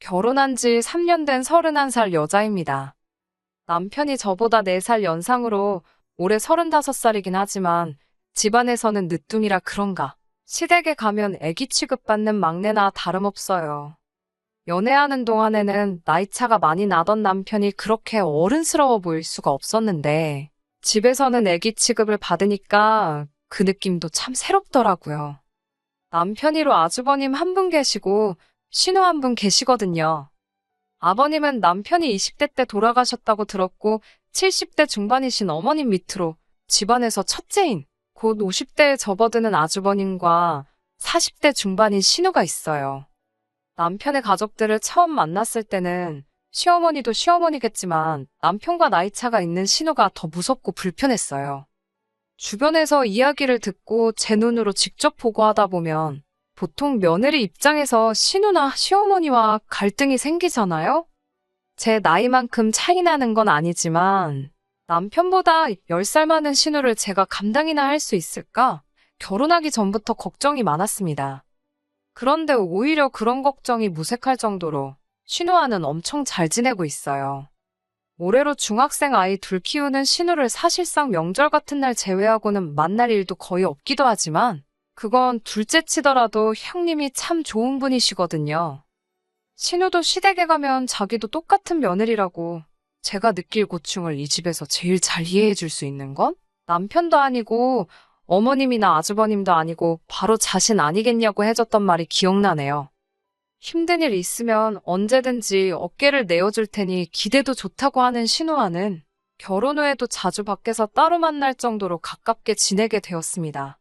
결혼한 지 3년 된 31살 여자입니다. 남편이 저보다 4살 연상으로 올해 35살이긴 하지만 집안에서는 늦둥이라 그런가. 시댁에 가면 애기 취급받는 막내나 다름없어요. 연애하는 동안에는 나이차가 많이 나던 남편이 그렇게 어른스러워 보일 수가 없었는데 집에서는 애기 취급을 받으니까 그 느낌도 참 새롭더라고요. 남편이로 아주버님 한 분 계시고 신우 한 분 계시거든요. 아버님은 남편이 20대 때 돌아가셨다고 들었고 70대 중반이신 어머님 밑으로 집안에서 첫째인 곧 50대에 접어드는 아주버님과 40대 중반인 신우가 있어요. 남편의 가족들을 처음 만났을 때는 시어머니도 시어머니겠지만 남편과 나이차가 있는 신우가 더 무섭고 불편했어요. 주변에서 이야기를 듣고 제 눈으로 직접 보고 하다 보면 보통 며느리 입장에서 신우나 시어머니와 갈등이 생기잖아요? 제 나이만큼 차이 나는 건 아니지만 남편보다 10살 많은 신우를 제가 감당이나 할 수 있을까? 결혼하기 전부터 걱정이 많았습니다. 그런데 오히려 그런 걱정이 무색할 정도로 신우와는 엄청 잘 지내고 있어요. 올해로 중학생 아이 둘 키우는 신우를 사실상 명절 같은 날 제외하고는 만날 일도 거의 없기도 하지만 그건 둘째 치더라도 형님이 참 좋은 분이시거든요. 신우도 시댁에 가면 자기도 똑같은 며느리라고 제가 느낄 고충을 이 집에서 제일 잘 이해해 줄 수 있는 건 남편도 아니고 어머님이나 아주버님도 아니고 바로 자신 아니겠냐고 해줬던 말이 기억나네요. 힘든 일 있으면 언제든지 어깨를 내어줄 테니 기대도 좋다고 하는 신우와는 결혼 후에도 자주 밖에서 따로 만날 정도로 가깝게 지내게 되었습니다.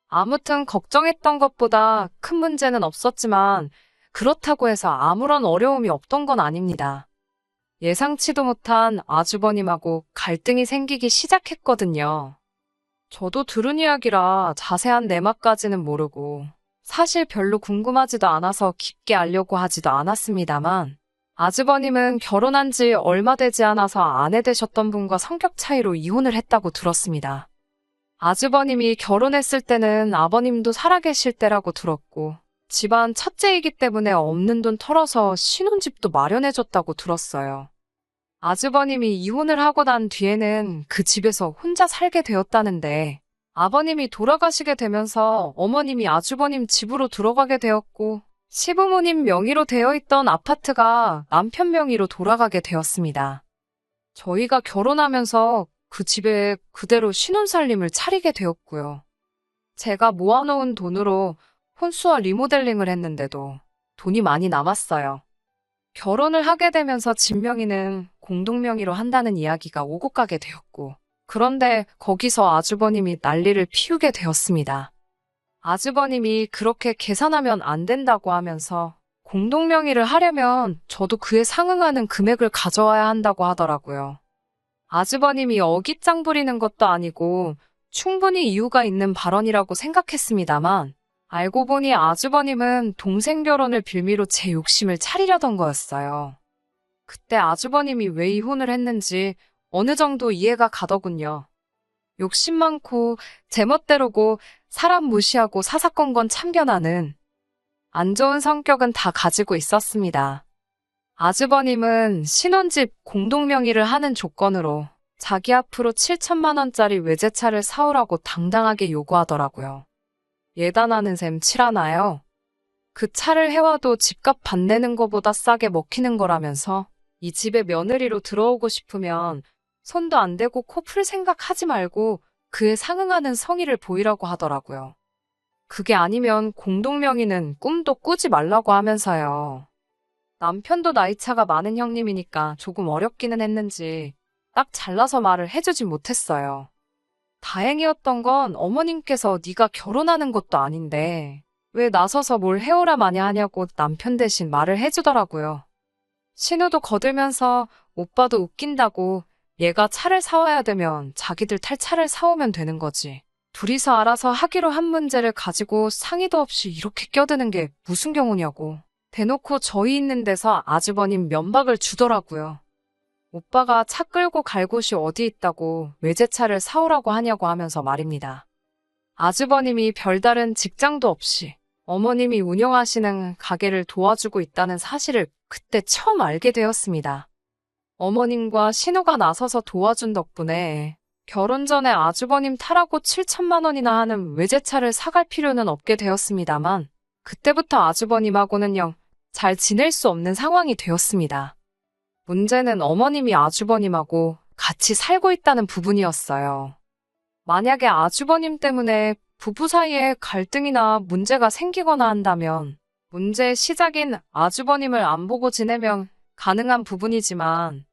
아무튼 걱정했던 것보다 큰 문제는 없었지만 그렇다고 해서 아무런 어려움이 없던 건 아닙니다. 예상치도 못한 아주버님하고 갈등이 생기기 시작했거든요. 저도 들은 이야기라 자세한 내막까지는 모르고 사실 별로 궁금하지도 않아서 깊게 알려고 하지도 않았습니다만 아주버님은 결혼한 지 얼마 되지 않아서 아내 되셨던 분과 성격 차이로 이혼을 했다고 들었습니다. 아주버님이 결혼했을 때는 아버님도 살아계실 때라고 들었고 집안 첫째이기 때문에 없는 돈 털어서 신혼집도 마련해줬다고 들었어요. 아주버님이 이혼을 하고 난 뒤에는 그 집에서 혼자 살게 되었다는데 아버님이 돌아가시게 되면서 어머님이 아주버님 집으로 들어가게 되었고 시부모님 명의로 되어 있던 아파트가 남편 명의로 돌아가게 되었습니다. 저희가 결혼하면서 그 집에 그대로 신혼살림을 차리게 되었고요. 제가 모아놓은 돈으로 혼수와 리모델링을 했는데도 돈이 많이 남았어요. 결혼을 하게 되면서 집 명의는 공동명의로 한다는 이야기가 오고 가게 되었고 그런데 거기서 아주버님이 난리를 피우게 되었습니다. 아주버님이 그렇게 계산하면 안 된다고 하면서 공동명의를 하려면 저도 그에 상응하는 금액을 가져와야 한다고 하더라고요. 아주버님이 어깃장 부리는 것도 아니고 충분히 이유가 있는 발언이라고 생각했습니다만 알고 보니 아주버님은 동생 결혼을 빌미로 제 욕심을 차리려던 거였어요. 그때 아주버님이 왜 이혼을 했는지 어느 정도 이해가 가더군요. 욕심 많고 제멋대로고 사람 무시하고 사사건건 참견하는 안 좋은 성격은 다 가지고 있었습니다. 아주버님은 신혼집 공동명의를 하는 조건으로 자기 앞으로 7천만 원짜리 외제차를 사오라고 당당하게 요구하더라고요. 예단하는 셈 칠하나요? 그 차를 해와도 집값 반내는 거보다 싸게 먹히는 거라면서 이 집에 며느리로 들어오고 싶으면 손도 안 대고 코 풀 생각 하지 말고 그에 상응하는 성의를 보이라고 하더라고요. 그게 아니면 공동명의는 꿈도 꾸지 말라고 하면서요. 남편도 나이차가 많은 형님이니까 조금 어렵기는 했는지 딱 잘라서 말을 해주진 못했어요. 다행이었던 건 어머님께서 네가 결혼하는 것도 아닌데 왜 나서서 뭘 해오라 마냐 하냐고 남편 대신 말을 해주더라고요. 신우도 거들면서 오빠도 웃긴다고 얘가 차를 사와야 되면 자기들 탈 차를 사오면 되는 거지. 둘이서 알아서 하기로 한 문제를 가지고 상의도 없이 이렇게 껴드는 게 무슨 경우냐고. 대놓고 저희 있는 데서 아주버님 면박을 주더라고요. 오빠가 차 끌고 갈 곳이 어디 있다고 외제차를 사오라고 하냐고 하면서 말입니다. 아주버님이 별다른 직장도 없이 어머님이 운영하시는 가게를 도와주고 있다는 사실을 그때 처음 알게 되었습니다. 어머님과 신우가 나서서 도와준 덕분에 결혼 전에 아주버님 타라고 7천만 원이나 하는 외제차를 사갈 필요는 없게 되었습니다만 그때부터 아주버님하고는 영 잘 지낼 수 없는 상황이 되었습니다. 문제는 어머님이 아주버님하고 같이 살고 있다는 부분이었어요. 만약에 아주버님 때문에 부부 사이에 갈등이나 문제가 생기거나 한다면 문제의 시작인 아주버님을 안 보고 지내면 가능한 부분이지만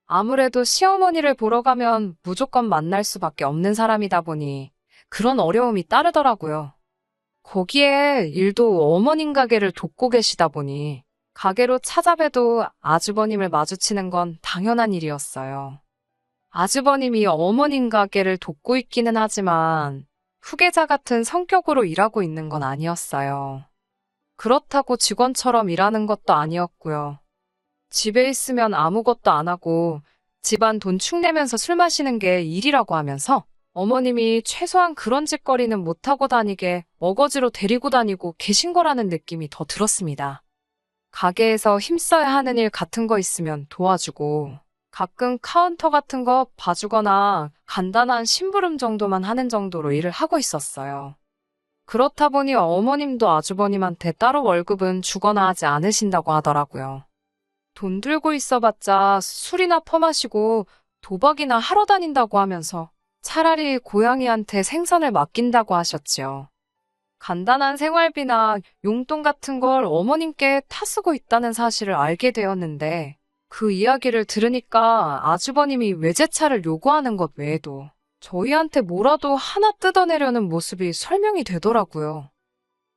아무래도 시어머니를 보러 가면 무조건 만날 수밖에 없는 사람이다 보니 그런 어려움이 따르더라고요. 거기에 일도 어머님 가게를 돕고 계시다 보니 가게로 찾아봬도 아주버님을 마주치는 건 당연한 일이었어요. 아주버님이 어머님 가게를 돕고 있기는 하지만 후계자 같은 성격으로 일하고 있는 건 아니었어요. 그렇다고 직원처럼 일하는 것도 아니었고요. 집에 있으면 아무것도 안 하고 집안 돈 축내면서 술 마시는 게 일이라고 하면서 어머님이 최소한 그런 짓거리는 못하고 다니게 어거지로 데리고 다니고 계신 거라는 느낌이 더 들었습니다. 가게에서 힘써야 하는 일 같은 거 있으면 도와주고 가끔 카운터 같은 거 봐주거나 간단한 심부름 정도만 하는 정도로 일을 하고 있었어요. 그렇다 보니 어머님도 아주버님한테 따로 월급은 주거나 하지 않으신다고 하더라고요. 돈 들고 있어봤자 술이나 퍼마시고 도박이나 하러 다닌다고 하면서 차라리 고양이한테 생선을 맡긴다고 하셨지요. 간단한 생활비나 용돈 같은 걸 어머님께 타쓰고 있다는 사실을 알게 되었는데 그 이야기를 들으니까 아주버님이 외제차를 요구하는 것 외에도 저희한테 뭐라도 하나 뜯어내려는 모습이 설명이 되더라고요.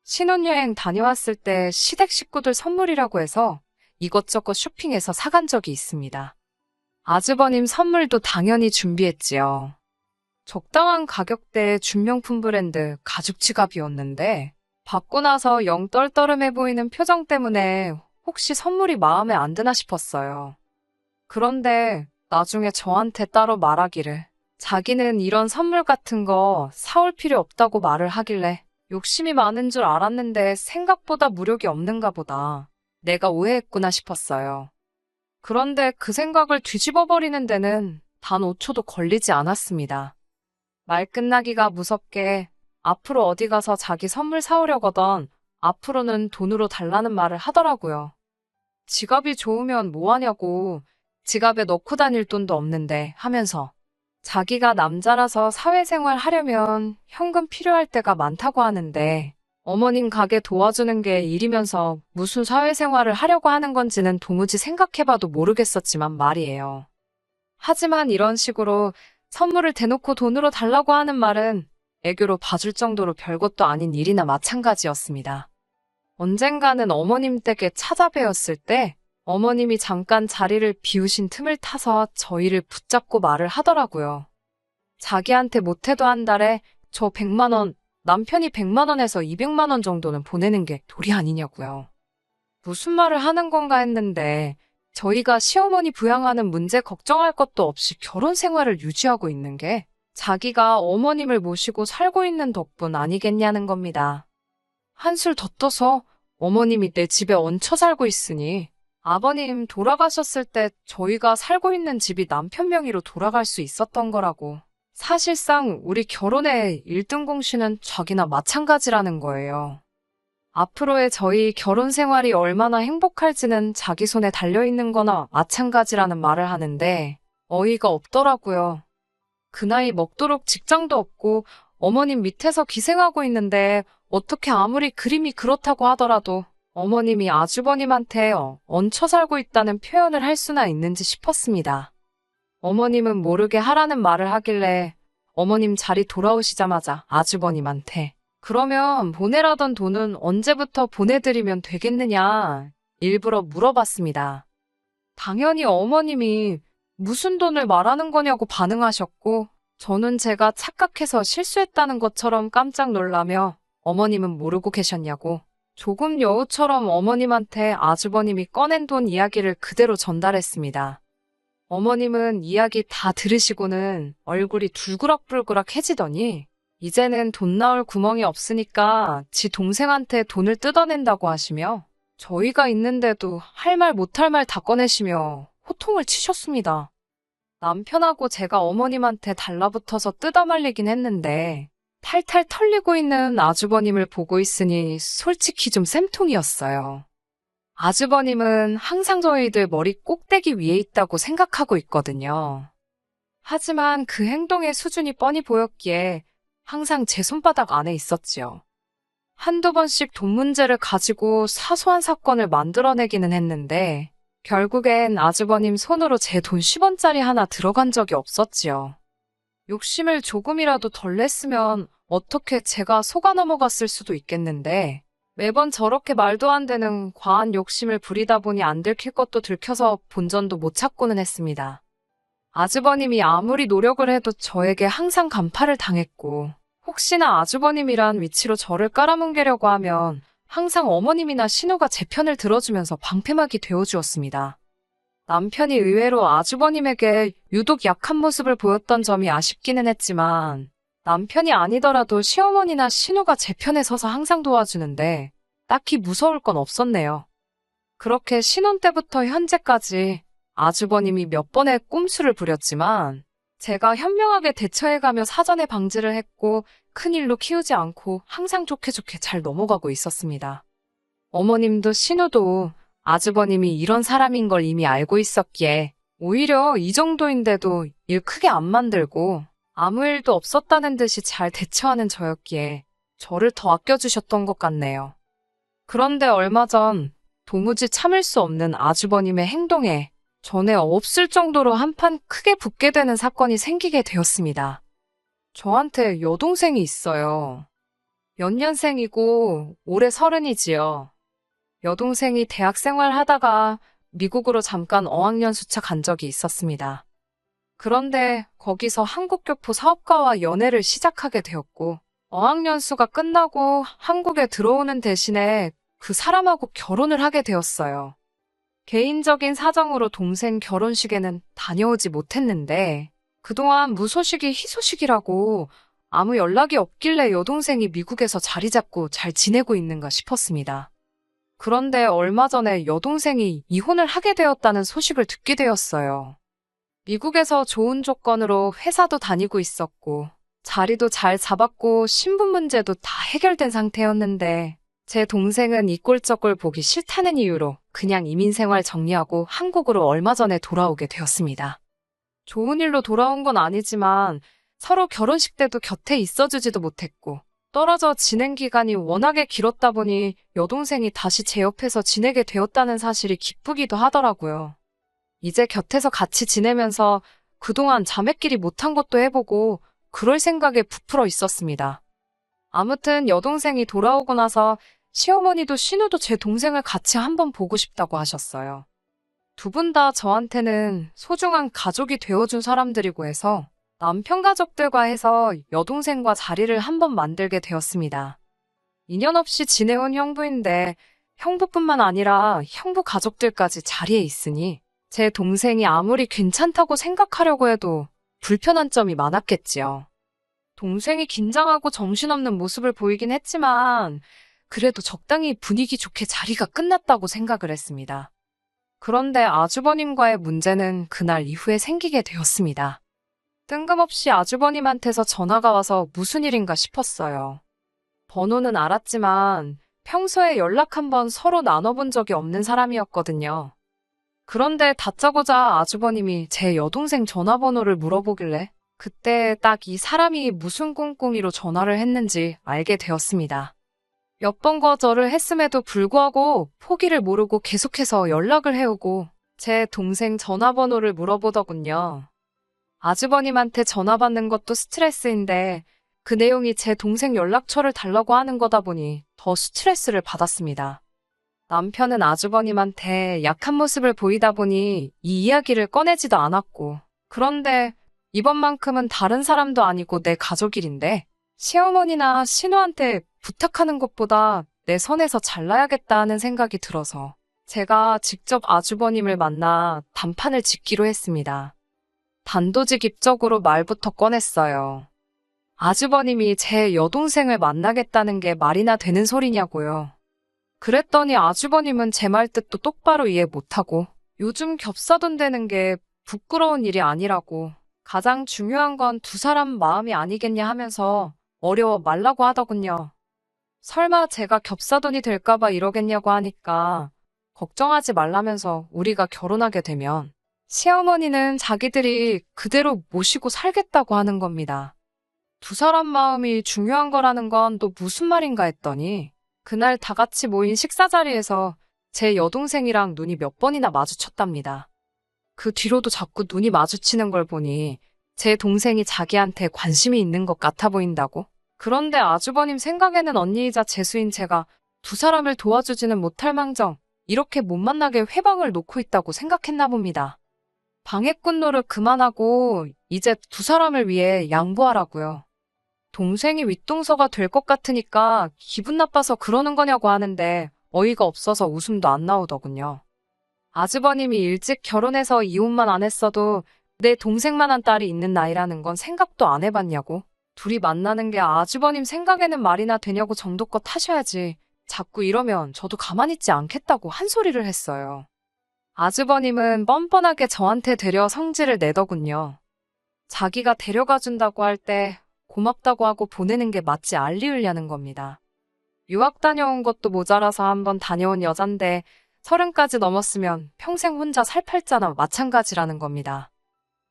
신혼여행 다녀왔을 때 시댁 식구들 선물이라고 해서 이것저것 쇼핑해서 사간 적이 있습니다. 아주버님 선물도 당연히 준비했지요. 적당한 가격대의 준명품 브랜드 가죽 지갑이었는데 받고 나서 영 떨떠름해 보이는 표정 때문에 혹시 선물이 마음에 안 드나 싶었어요. 그런데 나중에 저한테 따로 말하기를 자기는 이런 선물 같은 거 사올 필요 없다고 말을 하길래 욕심이 많은 줄 알았는데 생각보다 무력이 없는가 보다. 내가 오해했구나 싶었어요. 그런데 그 생각을 뒤집어버리는 데는 단 5초도 걸리지 않았습니다. 말 끝나기가 무섭게 앞으로 어디 가서 자기 선물 사오려거든 앞으로는 돈으로 달라는 말을 하더라고요. 지갑이 좋으면 뭐하냐고 지갑에 넣고 다닐 돈도 없는데 하면서 자기가 남자라서 사회생활 하려면 현금 필요할 때가 많다고 하는데 어머님 가게 도와주는 게 일이면서 무슨 사회생활을 하려고 하는 건지는 도무지 생각해봐도 모르겠었지만 말이에요. 하지만 이런 식으로 선물을 대놓고 돈으로 달라고 하는 말은 애교로 봐줄 정도로 별것도 아닌 일이나 마찬가지였습니다. 언젠가는 어머님 댁에 찾아뵈었을 때 어머님이 잠깐 자리를 비우신 틈을 타서 저희를 붙잡고 말을 하더라고요. 자기한테 못해도 한 달에 저 100만 원, 남편이 100만 원에서 200만 원 정도는 보내는 게 도리 아니냐고요. 무슨 말을 하는 건가 했는데 저희가 시어머니 부양하는 문제 걱정할 것도 없이 결혼 생활을 유지하고 있는 게 자기가 어머님을 모시고 살고 있는 덕분 아니겠냐는 겁니다. 한술 더 떠서 어머님이 내 집에 얹혀 살고 있으니 아버님 돌아가셨을 때 저희가 살고 있는 집이 남편 명의로 돌아갈 수 있었던 거라고. 사실상 우리 결혼의 1등 공신은 자기나 마찬가지라는 거예요. 앞으로의 저희 결혼 생활이 얼마나 행복할지는 자기 손에 달려있는 거나 마찬가지라는 말을 하는데 어이가 없더라고요. 그 나이 먹도록 직장도 없고 어머님 밑에서 기생하고 있는데 어떻게 아무리 그림이 그렇다고 하더라도 어머님이 아주버님한테 얹혀 살고 있다는 표현을 할 수나 있는지 싶었습니다. 어머님은 모르게 하라는 말을 하길래 어머님 자리 돌아오시자마자 아주버님한테 그러면 보내라던 돈은 언제부터 보내드리면 되겠느냐 일부러 물어봤습니다. 당연히 어머님이 무슨 돈을 말하는 거냐고 반응하셨고 저는 제가 착각해서 실수했다는 것처럼 깜짝 놀라며 어머님은 모르고 계셨냐고 조금 여우처럼 어머님한테 아주버님이 꺼낸 돈 이야기를 그대로 전달했습니다. 어머님은 이야기 다 들으시고는 얼굴이 둥그락불그락 해지더니 이제는 돈 나올 구멍이 없으니까 지 동생한테 돈을 뜯어낸다고 하시며 저희가 있는데도 할 말 못할 말 다 꺼내시며 호통을 치셨습니다. 남편하고 제가 어머님한테 달라붙어서 뜯어말리긴 했는데 탈탈 털리고 있는 아주버님을 보고 있으니 솔직히 좀 쌤통이었어요. 아주버님은 항상 저희들 머리 꼭대기 위에 있다고 생각하고 있거든요. 하지만 그 행동의 수준이 뻔히 보였기에 항상 제 손바닥 안에 있었지요. 한두 번씩 돈 문제를 가지고 사소한 사건을 만들어내기는 했는데 결국엔 아주버님 손으로 제 돈 10원짜리 하나 들어간 적이 없었지요. 욕심을 조금이라도 덜 냈으면 어떻게 제가 속아 넘어갔을 수도 있겠는데 매번 저렇게 말도 안 되는 과한 욕심을 부리다 보니 안 들킬 것도 들켜서 본전도 못 찾고는 했습니다. 아주버님이 아무리 노력을 해도 저에게 항상 간파를 당했고 혹시나 아주버님이란 위치로 저를 깔아뭉개려고 하면 항상 어머님이나 신우가 제 편을 들어주면서 방패막이 되어주었습니다. 남편이 의외로 아주버님에게 유독 약한 모습을 보였던 점이 아쉽기는 했지만 남편이 아니더라도 시어머니나 신우가 제 편에 서서 항상 도와주는데 딱히 무서울 건 없었네요. 그렇게 신혼 때부터 현재까지 아주버님이 몇 번의 꼼수를 부렸지만 제가 현명하게 대처해가며 사전에 방지를 했고 큰일로 키우지 않고 항상 좋게 좋게 잘 넘어가고 있었습니다. 어머님도 신우도 아주버님이 이런 사람인 걸 이미 알고 있었기에 오히려 이 정도인데도 일 크게 안 만들고 아무 일도 없었다는 듯이 잘 대처하는 저였기에 저를 더 아껴주셨던 것 같네요. 그런데 얼마 전 도무지 참을 수 없는 아주버님의 행동에 전에 없을 정도로 한판 크게 붙게 되는 사건이 생기게 되었습니다. 저한테 여동생이 있어요. 연년생이고 올해 30이지요. 여동생이 대학 생활 하다가 미국으로 잠깐 어학연수차 간 적이 있었습니다. 그런데 거기서 한국교포 사업가와 연애를 시작하게 되었고 어학연수가 끝나고 한국에 들어오는 대신에 그 사람하고 결혼을 하게 되었어요. 개인적인 사정으로 동생 결혼식에는 다녀오지 못했는데 그동안 무소식이 희소식이라고 아무 연락이 없길래 여동생이 미국에서 자리 잡고 잘 지내고 있는가 싶었습니다. 그런데 얼마 전에 여동생이 이혼을 하게 되었다는 소식을 듣게 되었어요. 미국에서 좋은 조건으로 회사도 다니고 있었고 자리도 잘 잡았고 신분 문제도 다 해결된 상태였는데 제 동생은 이 꼴저꼴 보기 싫다는 이유로 그냥 이민생활 정리하고 한국으로 얼마 전에 돌아오게 되었습니다. 좋은 일로 돌아온 건 아니지만 서로 결혼식 때도 곁에 있어주지도 못했고 떨어져 지낸 기간이 워낙에 길었다 보니 여동생이 다시 제 옆에서 지내게 되었다는 사실이 기쁘기도 하더라고요. 이제 곁에서 같이 지내면서 그동안 자매끼리 못한 것도 해보고 그럴 생각에 부풀어 있었습니다. 아무튼 여동생이 돌아오고 나서 시어머니도 신우도 제 동생을 같이 한번 보고 싶다고 하셨어요. 두 분 다 저한테는 소중한 가족이 되어준 사람들이고 해서 남편 가족들과 해서 여동생과 자리를 한번 만들게 되었습니다. 인연 없이 지내온 형부인데 형부뿐만 아니라 형부 가족들까지 자리에 있으니 제 동생이 아무리 괜찮다고 생각하려고 해도 불편한 점이 많았겠지요. 동생이 긴장하고 정신없는 모습을 보이긴 했지만 그래도 적당히 분위기 좋게 자리가 끝났다고 생각을 했습니다. 그런데 아주버님과의 문제는 그날 이후에 생기게 되었습니다. 뜬금없이 아주버님한테서 전화가 와서 무슨 일인가 싶었어요. 번호는 알았지만 평소에 연락 한번 서로 나눠본 적이 없는 사람이었거든요. 그런데 다짜고짜 아주버님이 제 여동생 전화번호를 물어보길래 그때 딱 이 사람이 무슨 꿍꿍이로 전화를 했는지 알게 되었습니다. 몇 번 거절을 했음에도 불구하고 포기를 모르고 계속해서 연락을 해오고 제 동생 전화번호를 물어보더군요. 아주버님한테 전화 받는 것도 스트레스인데 그 내용이 제 동생 연락처를 달라고 하는 거다 보니 더 스트레스를 받았습니다. 남편은 아주버님한테 약한 모습을 보이다 보니 이 이야기를 꺼내지도 않았고 그런데 이번만큼은 다른 사람도 아니고 내 가족 일인데 시어머니나 신우한테 부탁하는 것보다 내 선에서 잘나야겠다 하는 생각이 들어서 제가 직접 아주버님을 만나 단판을 짓기로 했습니다. 단도직입적으로 말부터 꺼냈어요. 아주버님이 제 여동생을 만나겠다는 게 말이나 되는 소리냐고요. 그랬더니 아주버님은 제 말 뜻도 똑바로 이해 못하고 요즘 겹사돈 되는 게 부끄러운 일이 아니라고 가장 중요한 건 두 사람 마음이 아니겠냐 하면서 어려워 말라고 하더군요. 설마 제가 겹사돈이 될까봐 이러겠냐고 하니까 걱정하지 말라면서 우리가 결혼하게 되면 시어머니는 자기들이 그대로 모시고 살겠다고 하는 겁니다. 두 사람 마음이 중요한 거라는 건 또 무슨 말인가 했더니 그날 다 같이 모인 식사 자리에서 제 여동생이랑 눈이 몇 번이나 마주쳤답니다. 그 뒤로도 자꾸 눈이 마주치는 걸 보니 제 동생이 자기한테 관심이 있는 것 같아 보인다고. 그런데 아주버님 생각에는 언니이자 재수인 제가 두 사람을 도와주지는 못할 망정 이렇게 못 만나게 회방을 놓고 있다고 생각했나 봅니다. 방해꾼 노릇 그만하고 이제 두 사람을 위해 양보하라고요. 동생이 윗동서가 될 것 같으니까 기분 나빠서 그러는 거냐고 하는데 어이가 없어서 웃음도 안 나오더군요. 아주버님이 일찍 결혼해서 이혼만 안 했어도 내 동생만한 딸이 있는 나이라는 건 생각도 안 해봤냐고. 둘이 만나는 게 아주버님 생각에는 말이나 되냐고 정도껏 하셔야지. 자꾸 이러면 저도 가만히 있지 않겠다고 한 소리를 했어요. 아주버님은 뻔뻔하게 저한테 데려 성질을 내더군요. 자기가 데려가 준다고 할 때 고맙다고 하고 보내는 게 맞지 알리으려는 겁니다. 유학 다녀온 것도 모자라서 한번 다녀온 여잔데 30까지 넘었으면 평생 혼자 살 팔자나 마찬가지라는 겁니다.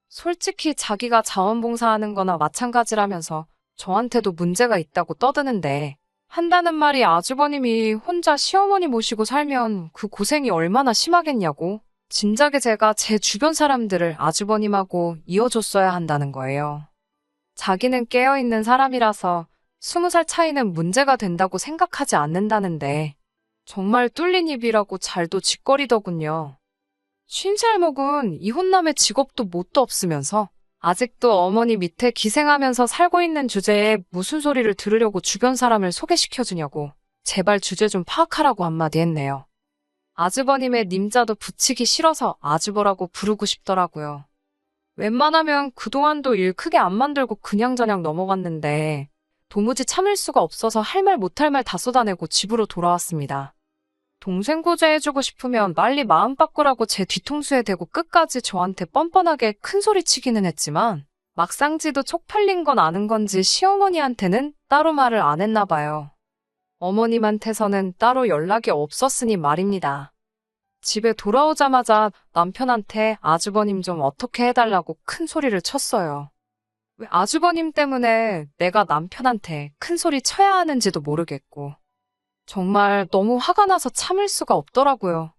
솔직히 자기가 자원봉사하는 거나 마찬가지라면서 저한테도 문제가 있다고 떠드는데 한다는 말이 아주버님이 혼자 시어머니 모시고 살면 그 고생이 얼마나 심하겠냐고. 진작에 제가 제 주변 사람들을 아주버님하고 이어줬어야 한다는 거예요. 자기는 깨어있는 사람이라서 20살 차이는 문제가 된다고 생각하지 않는다는데 정말 뚫린 입이라고 잘도 짓거리더군요. 50살 먹은 이혼남의 직업도 뭣도 없으면서 아직도 어머니 밑에 기생하면서 살고 있는 주제에 무슨 소리를 들으려고 주변 사람을 소개시켜주냐고 제발 주제 좀 파악하라고 한마디 했네요. 아주버님의 님자도 붙이기 싫어서 아주버라고 부르고 싶더라고요. 웬만하면 그동안도 일 크게 안 만들고 그냥저냥 넘어갔는데 도무지 참을 수가 없어서 할 말 못할 말 다 쏟아내고 집으로 돌아왔습니다. 동생 구제해주고 싶으면 빨리 마음 바꾸라고 제 뒤통수에 대고 끝까지 저한테 뻔뻔하게 큰 소리 치기는 했지만 막상 지도 쪽팔린 건 아는 건지 시어머니한테는 따로 말을 안 했나 봐요. 어머님한테서는 따로 연락이 없었으니 말입니다. 집에 돌아오자마자 남편한테 아주버님 좀 어떻게 해달라고 큰 소리를 쳤어요. 왜 아주버님 때문에 내가 남편한테 큰 소리 쳐야 하는지도 모르겠고 정말 너무 화가 나서 참을 수가 없더라고요.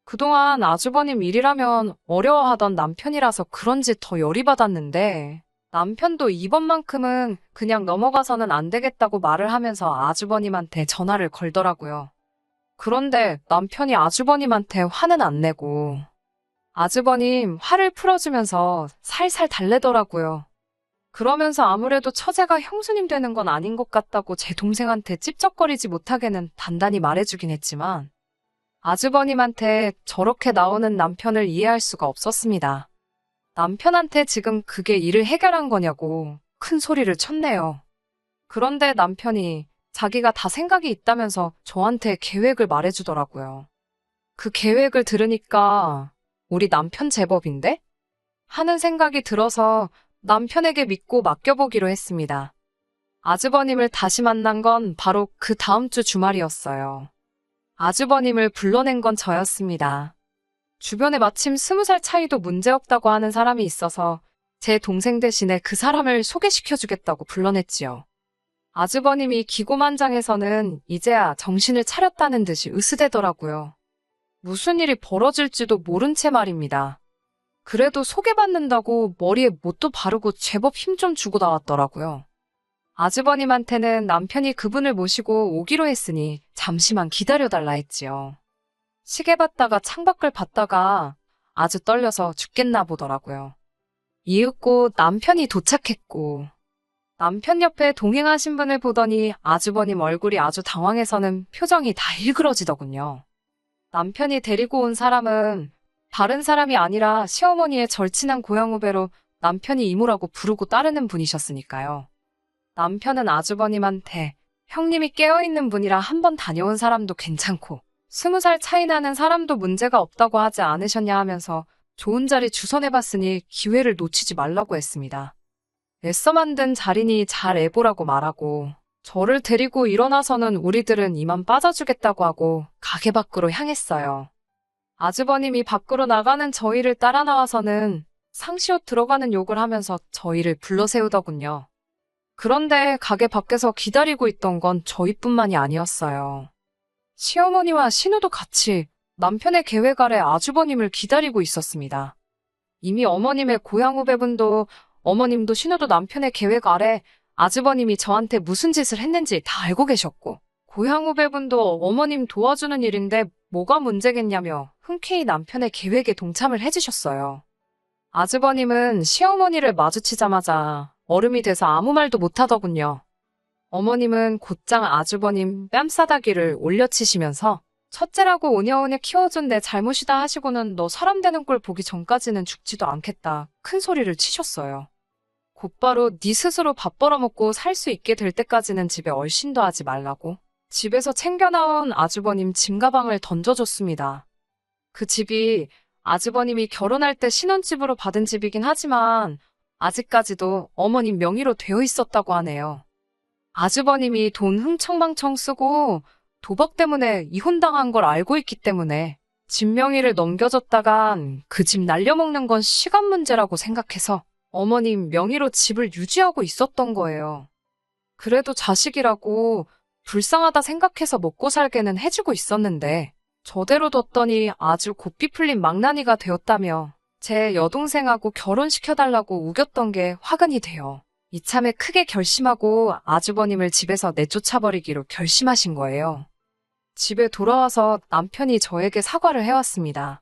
그동안 아주버님 일이라면 어려워하던 남편이라서 그런지 더 열이 받았는데 남편도 이번만큼은 그냥 넘어가서는 안 되겠다고 말을 하면서 아주버님한테 전화를 걸더라고요. 그런데 남편이 아주버님한테 화는 안 내고 아주버님 화를 풀어주면서 살살 달래더라고요. 그러면서 아무래도 처제가 형수님 되는 건 아닌 것 같다고 제 동생한테 찝쩍거리지 못하게는 단단히 말해주긴 했지만 아주버님한테 저렇게 나오는 남편을 이해할 수가 없었습니다. 남편한테 지금 그게 일을 해결한 거냐고 큰 소리를 쳤네요. 그런데 남편이 자기가 다 생각이 있다면서 저한테 계획을 말해주더라고요. 그 계획을 들으니까 우리 남편 제법인데? 하는 생각이 들어서 남편에게 믿고 맡겨보기로 했습니다. 아주버님을 다시 만난 건 바로 그 다음 주 주말이었어요. 아주버님을 불러낸 건 저였습니다. 주변에 마침 20살 차이도 문제없다고 하는 사람이 있어서 제 동생 대신에 그 사람을 소개시켜주겠다고 불러냈지요. 아주버님이 기고만장해서는 이제야 정신을 차렸다는 듯이 으스대더라고요. 무슨 일이 벌어질지도 모른 채 말입니다. 그래도 소개받는다고 머리에 못도 바르고 제법 힘 좀 주고 나왔더라고요. 아주버님한테는 남편이 그분을 모시고 오기로 했으니 잠시만 기다려달라 했지요. 시계 봤다가 창밖을 봤다가 아주 떨려서 죽겠나 보더라고요. 이윽고 남편이 도착했고 남편 옆에 동행하신 분을 보더니 아주버님 얼굴이 아주 당황해서는 표정이 다 일그러지더군요. 남편이 데리고 온 사람은 다른 사람이 아니라 시어머니의 절친한 고향 후배로 남편이 이모라고 부르고 따르는 분이셨으니까요. 남편은 아주버님한테 형님이 깨어있는 분이라 한번 다녀온 사람도 괜찮고 20살 차이 나는 사람도 문제가 없다고 하지 않으셨냐 하면서 좋은 자리 주선해봤으니 기회를 놓치지 말라고 했습니다. 애써 만든 자리니 잘 애보라고 말하고 저를 데리고 일어나서는 우리들은 이만 빠져주겠다고 하고 가게 밖으로 향했어요. 아주버님이 밖으로 나가는 저희를 따라 나와서는 상시옷 들어가는 욕을 하면서 저희를 불러세우더군요. 그런데 가게 밖에서 기다리고 있던 건 저희뿐만이 아니었어요. 시어머니와 신우도 같이 남편의 계획 아래 아주버님을 기다리고 있었습니다. 이미 어머님의 고향 후배분도 어머님도 신우도 남편의 계획 아래 아주버님이 저한테 무슨 짓을 했는지 다 알고 계셨고 고향 후배분도 어머님 도와주는 일인데 뭐가 문제겠냐며 흔쾌히 남편의 계획에 동참을 해주셨어요. 아주버님은 시어머니를 마주치자마자 얼음이 돼서 아무 말도 못하더군요. 어머님은 곧장 아주버님 뺨싸다기를 올려치시면서 첫째라고 오냐오냐 키워준 내 잘못이다 하시고는 너 사람 되는 꼴 보기 전까지는 죽지도 않겠다 큰 소리를 치셨어요. 곧바로 네 스스로 밥 벌어먹고 살 수 있게 될 때까지는 집에 얼씬도 하지 말라고 집에서 챙겨나온 아주버님 짐가방을 던져줬습니다. 그 집이 아주버님이 결혼할 때 신혼집으로 받은 집이긴 하지만 아직까지도 어머님 명의로 되어 있었다고 하네요. 아주버님이 돈 흥청망청 쓰고 도박 때문에 이혼당한 걸 알고 있기 때문에 집 명의를 넘겨줬다간 그 집 날려먹는 건 시간 문제라고 생각해서 어머님 명의로 집을 유지하고 있었던 거예요. 그래도 자식이라고 불쌍하다 생각해서 먹고 살게는 해주고 있었는데 저대로 뒀더니 아주 곱비 풀린 망나니가 되었다며 제 여동생하고 결혼시켜달라고 우겼던 게 화근이 돼요. 이참에 크게 결심하고 아주버님을 집에서 내쫓아버리기로 결심하신 거예요. 집에 돌아와서 남편이 저에게 사과를 해왔습니다.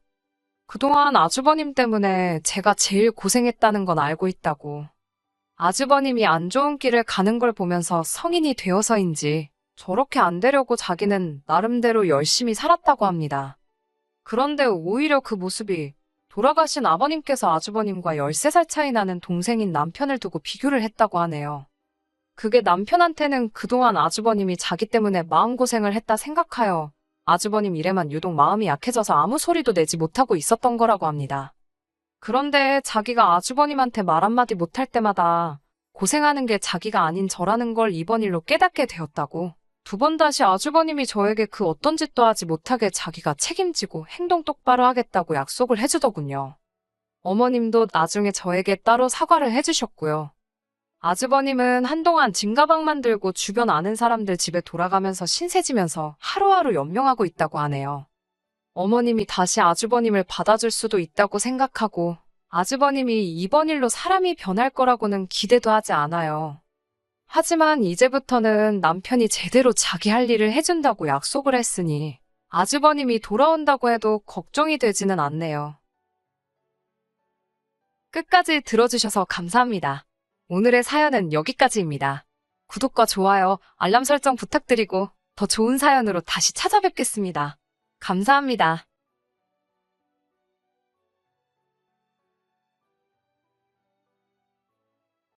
그동안 아주버님 때문에 제가 제일 고생했다는 건 알고 있다고. 아주버님이 안 좋은 길을 가는 걸 보면서 성인이 되어서인지 저렇게 안 되려고 자기는 나름대로 열심히 살았다고 합니다. 그런데 오히려 그 모습이 돌아가신 아버님께서 아주버님과 13살 차이 나는 동생인 남편을 두고 비교를 했다고 하네요. 그게 남편한테는 그동안 아주버님이 자기 때문에 마음고생을 했다 생각하여 아주버님 일에만 유독 마음이 약해져서 아무 소리도 내지 못하고 있었던 거라고 합니다. 그런데 자기가 아주버님한테 말 한마디 못할 때마다 고생하는 게 자기가 아닌 저라는 걸 이번 일로 깨닫게 되었다고. 두 번 다시 아주버님이 저에게 그 어떤 짓도 하지 못하게 자기가 책임지고 행동 똑바로 하겠다고 약속을 해주더군요. 어머님도 나중에 저에게 따로 사과를 해주셨고요. 아주버님은 한동안 짐가방만 들고 주변 아는 사람들 집에 돌아가면서 신세지면서 하루하루 연명하고 있다고 하네요. 어머님이 다시 아주버님을 받아줄 수도 있다고 생각하고 아주버님이 이번 일로 사람이 변할 거라고는 기대도 하지 않아요. 하지만 이제부터는 남편이 제대로 자기 할 일을 해준다고 약속을 했으니 아주버님이 돌아온다고 해도 걱정이 되지는 않네요. 끝까지 들어주셔서 감사합니다. 오늘의 사연은 여기까지입니다. 구독과 좋아요, 알람 설정 부탁드리고 더 좋은 사연으로 다시 찾아뵙겠습니다. 감사합니다.